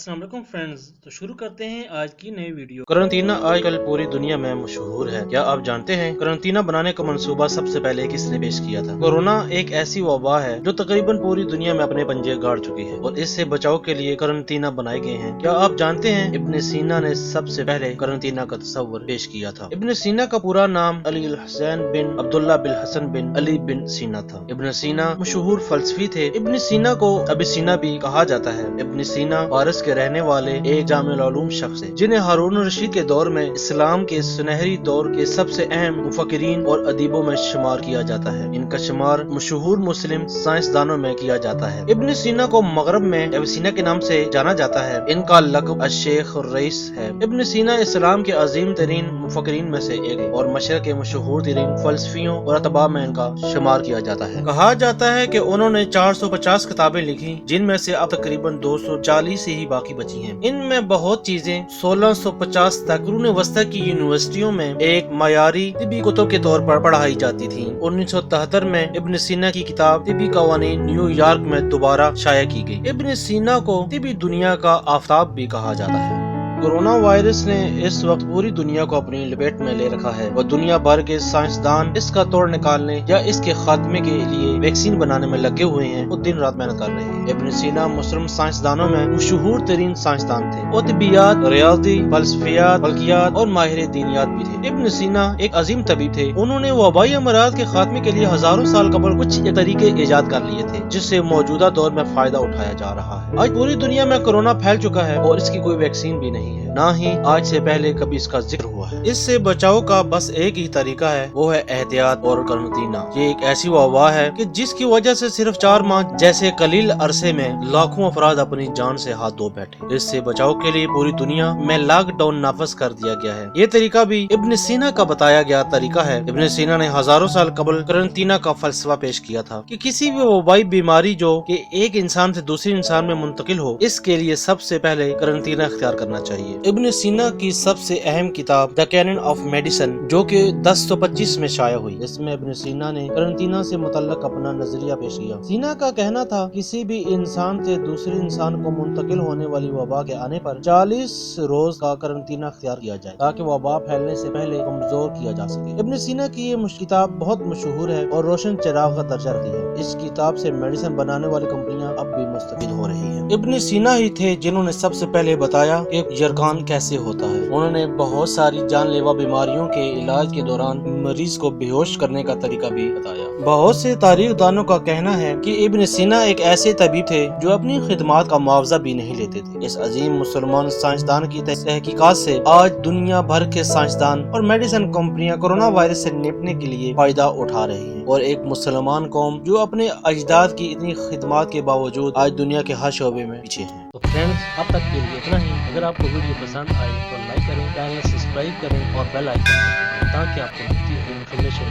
अस्सलाम वालेकुम फ्रेंड्स। तो शुरू करते हैं आज की नई वीडियो। करंटीना आजकल पूरी दुनिया में मशहूर है। क्या आप जानते हैं करंटीना बनाने का मंसूबा सबसे पहले किसने पेश किया था? कोरोना एक ऐसी वबा है जो तकरीबन पूरी दुनिया में अपने पंजे गाड़ चुकी है और इससे बचाव के लिए करंटीना बनाए गए हैं। क्या आप जानते हैं इब्न सीना ने सबसे पहले करंटीना का तस्वर पेश किया था? इब्न सीना का पूरा नाम अली हुसैन बिन अब्दुल्ला बिन हसन बिन अली बिन सीना था। इब्न सीना मशहूर फलसफी थे। इब्न सीना को अबिसीना भी कहा जाता है। इब्न सीना फारस के रहने वाले एक जामिल उलूम शख्स है जिन्हें हारून रशीद के दौर में इस्लाम के सुनहरी दौर के सबसे अहम मुफक्किरीन और अदीबों में शुमार किया जाता है। इनका शुमार मशहूर मुस्लिम साइंसदानों में किया जाता है। इब्न सीना को मगरब में अबिसीना के नाम से जाना जाता है। इनका लक़ब अश-शेख और रईस है। इब्न सीना इस्लाम के अजीम तरीन मुफक्किरीन में से एक है और मशरक़ के मशहूर तरीन फलसफियों और अतबा में इनका शुमार किया जाता है। कहा जाता है कि उन्होंने 450 किताबें लिखी जिनमें से अब तकरीबन 240 से ही बाकी बची हैं। इनमें बहुत चीजें 1650 तक कुरून वस्ता की यूनिवर्सिटियों में एक मयारी तिबी कुतुब के तौर पर पढ़ाई जाती थी। 1973 में इब्न सीना की किताब तिबी कवानीन न्यूयॉर्क में दोबारा शाया की गई। इब्न सीना को तिबी दुनिया का आफताब भी कहा जाता है। कोरोना वायरस ने इस वक्त पूरी दुनिया को अपनी लपेट में ले रखा है और दुनिया भर के साइंसदान इसका तोड़ निकालने या इसके खात्मे के लिए वैक्सीन बनाने में लगे हुए हैं और दिन रात मेहनत कर रहे हैं। इब्न सीना मुस्लिम साइंसदानों में मशहूर तरीन साइंसदान थे। वो तिबियात, रियाजी, फलसफियात, फल्कियात और माहिर दीनियात भी थे। इब्न सीना एक अजीम तबीब थे। उन्होंने वबाई अमराज के खात्मे के लिए हजारों साल कबल कुछ तरीके ईजाद कर लिए थे जिससे मौजूदा दौर में फायदा उठाया जा रहा है। आज पूरी दुनिया में कोरोना फैल चुका है और इसकी कोई वैक्सीन भी नहीं है, ना ही आज से पहले कभी इसका जिक्र हुआ है। इससे बचाव का बस एक ही तरीका है, वो है एहतियात और करंटीना। ये एक ऐसी वबा है कि जिसकी वजह से सिर्फ 4 माह जैसे कलील अरसे में लाखों अफराद अपनी जान से हाथ धो बैठे। इससे बचाव के लिए पूरी दुनिया में लॉकडाउन नाफज कर दिया गया है। ये तरीका भी इब्न सीना का बताया गया तरीका है। इब्न सीना ने हजारों साल कबल करंटीना का फलसफा पेश किया था कि किसी भी वबाई बीमारी जो कि एक इंसान से दूसरे इंसान में मुंतकिल हो, इसके लिए सबसे पहले करंटीना इख्तियार करना चाहिए। इब्न सीना की सबसे अहम किताब द कैनन ऑफ मेडिसिन जो कि 1025 में शाया हुई, इसमें इब्न सीना ने करंटीना से मुतल्लक अपना नजरिया पेश किया। सीना का कहना था किसी भी इंसान से दूसरे इंसान को मुंतकिल होने वाली वबा के आने पर 40 रोज का करंटीना इख्तियार किया जाए ताकि वबा फैलने से पहले कमजोर किया जा सके। इब्न सीना की ये किताब बहुत मशहूर है और रोशन चिराग का दर्जा रखती है। इस किताब से मेडिसिन बनाने वाली कंपनियां अब भी मुस्तफीद हो रही हैं। इब्न सीना ही थे जिन्होंने सबसे पहले बताया कि यरकान कैसे होता है। उन्होंने बहुत सारी जानलेवा बीमारियों के इलाज के दौरान मरीज को बेहोश करने का तरीका भी बताया। बहुत से तारीख दानों का कहना है कि इब्न सीना एक ऐसे तबीब थे जो अपनी खिदमात का मुआवजा भी नहीं लेते थे। इस अजीम मुसलमान साइंसदान की तहकीकात से आज दुनिया भर के साइंसदान और मेडिसिन कंपनियां कोरोना वायरस से निपटने के लिए फायदा उठा रही हैं और एक मुसलमान कौम जो अपने अजदाद की इतनी खिदमात के बावजूद आज दुनिया के हर शोबे में पीछे है। तो फ्रेंड्स, अब तक के लिए इतना ही। अगर आपको वीडियो पसंद आए तो लाइक करें, चैनल सब्सक्राइब करें और बेल आइकन दबाएं ताकि आपको मिलती हुई इन्फॉर्मेशन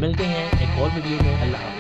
मिलते हैं एक और वीडियो में। अल्लाह हाफ़िज़।